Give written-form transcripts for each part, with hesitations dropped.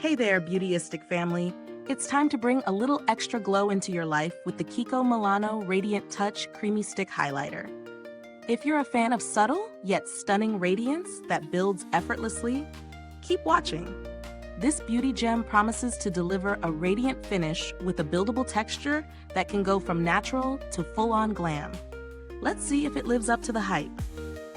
Hey there, Beautyistic family. It's time to bring a little extra glow into your life with the KIKO Milano Radiant Touch Creamy Stick Highlighter. If you're a fan of subtle yet stunning radiance that builds effortlessly, keep watching. This beauty gem promises to deliver a radiant finish with a buildable texture that can go from natural to full-on glam. Let's see if it lives up to the hype.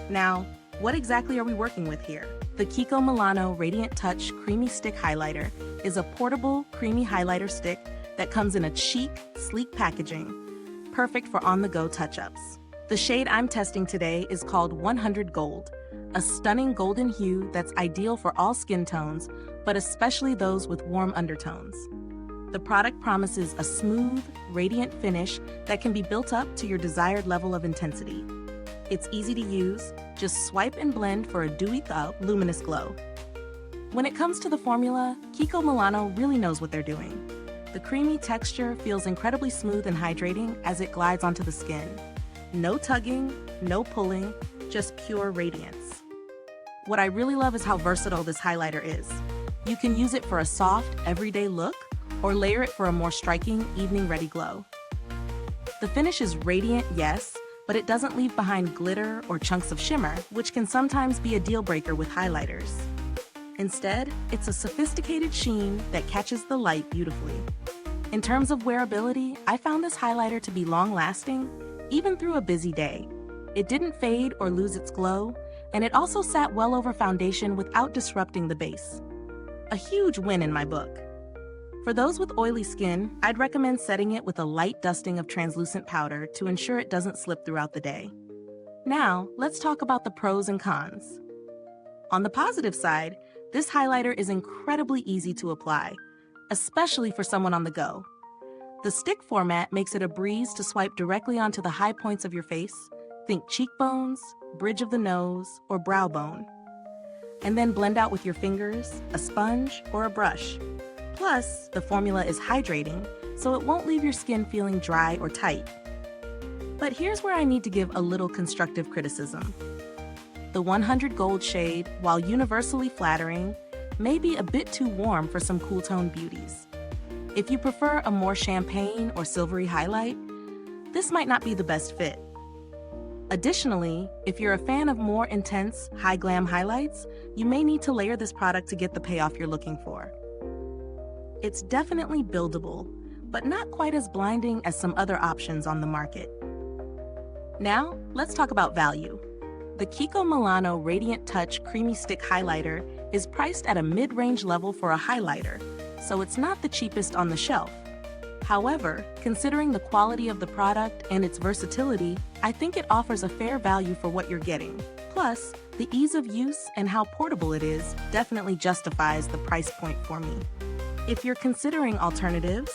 Now, what exactly are we working with here? The KIKO Milano Radiant Touch Creamy Stick Highlighter is a portable, creamy highlighter stick that comes in a chic, sleek packaging, perfect for on-the-go touch-ups. The shade I'm testing today is called 100 Gold, a stunning golden hue that's ideal for all skin tones, but especially those with warm undertones. The product promises a smooth, radiant finish that can be built up to your desired level of intensity. It's easy to use, just swipe and blend for a dewy, luminous glow. When it comes to the formula, KIKO Milano really knows what they're doing. The creamy texture feels incredibly smooth and hydrating as it glides onto the skin. No tugging, no pulling, just pure radiance. What I really love is how versatile this highlighter is. You can use it for a soft, everyday look, or layer it for a more striking, evening-ready glow. The finish is radiant, yes, but it doesn't leave behind glitter or chunks of shimmer, which can sometimes be a deal-breaker with highlighters. Instead, it's a sophisticated sheen that catches the light beautifully. In terms of wearability, I found this highlighter to be long-lasting, even through a busy day. It didn't fade or lose its glow, and it also sat well over foundation without disrupting the base. A huge win in my book. For those with oily skin, I'd recommend setting it with a light dusting of translucent powder to ensure it doesn't slip throughout the day. Now, let's talk about the pros and cons. On the positive side, this highlighter is incredibly easy to apply, especially for someone on the go. The stick format makes it a breeze to swipe directly onto the high points of your face, think cheekbones, bridge of the nose, or brow bone, and then blend out with your fingers, a sponge, or a brush. Plus, the formula is hydrating, so it won't leave your skin feeling dry or tight. But here's where I need to give a little constructive criticism. The 100 Gold shade, while universally flattering, may be a bit too warm for some cool tone beauties. If you prefer a more champagne or silvery highlight, this might not be the best fit. Additionally, if you're a fan of more intense, high glam highlights, you may need to layer this product to get the payoff you're looking for. It's definitely buildable, but not quite as blinding as some other options on the market. Now, let's talk about value. The KIKO Milano Radiant Touch Creamy Stick Highlighter is priced at a mid-range level for a highlighter, so it's not the cheapest on the shelf. However, considering the quality of the product and its versatility, I think it offers a fair value for what you're getting. Plus, the ease of use and how portable it is definitely justifies the price point for me. If you're considering alternatives,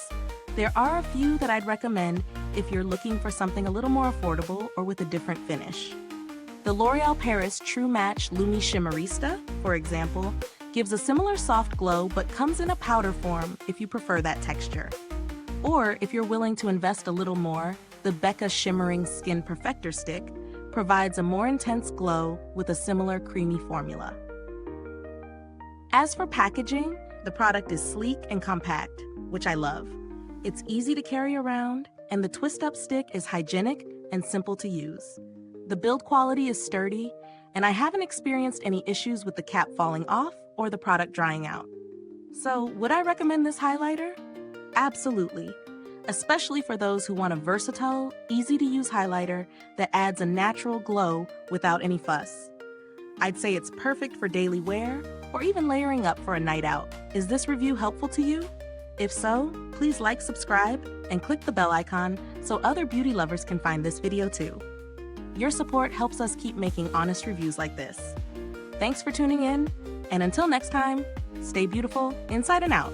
there are a few that I'd recommend if you're looking for something a little more affordable or with a different finish. The L'Oréal Paris True Match Lumi Shimmerista, for example, gives a similar soft glow but comes in a powder form if you prefer that texture. Or if you're willing to invest a little more, the Becca Shimmering Skin Perfector Stick provides a more intense glow with a similar creamy formula. As for packaging, the product is sleek and compact, which I love. It's easy to carry around, and the twist-up stick is hygienic and simple to use. The build quality is sturdy, and I haven't experienced any issues with the cap falling off or the product drying out. So, would I recommend this highlighter? Absolutely, especially for those who want a versatile, easy-to-use highlighter that adds a natural glow without any fuss. I'd say it's perfect for daily wear or even layering up for a night out. Is this review helpful to you? If so, please like, subscribe, and click the bell icon so other beauty lovers can find this video too. Your support helps us keep making honest reviews like this. Thanks for tuning in, and until next time, stay beautiful inside and out.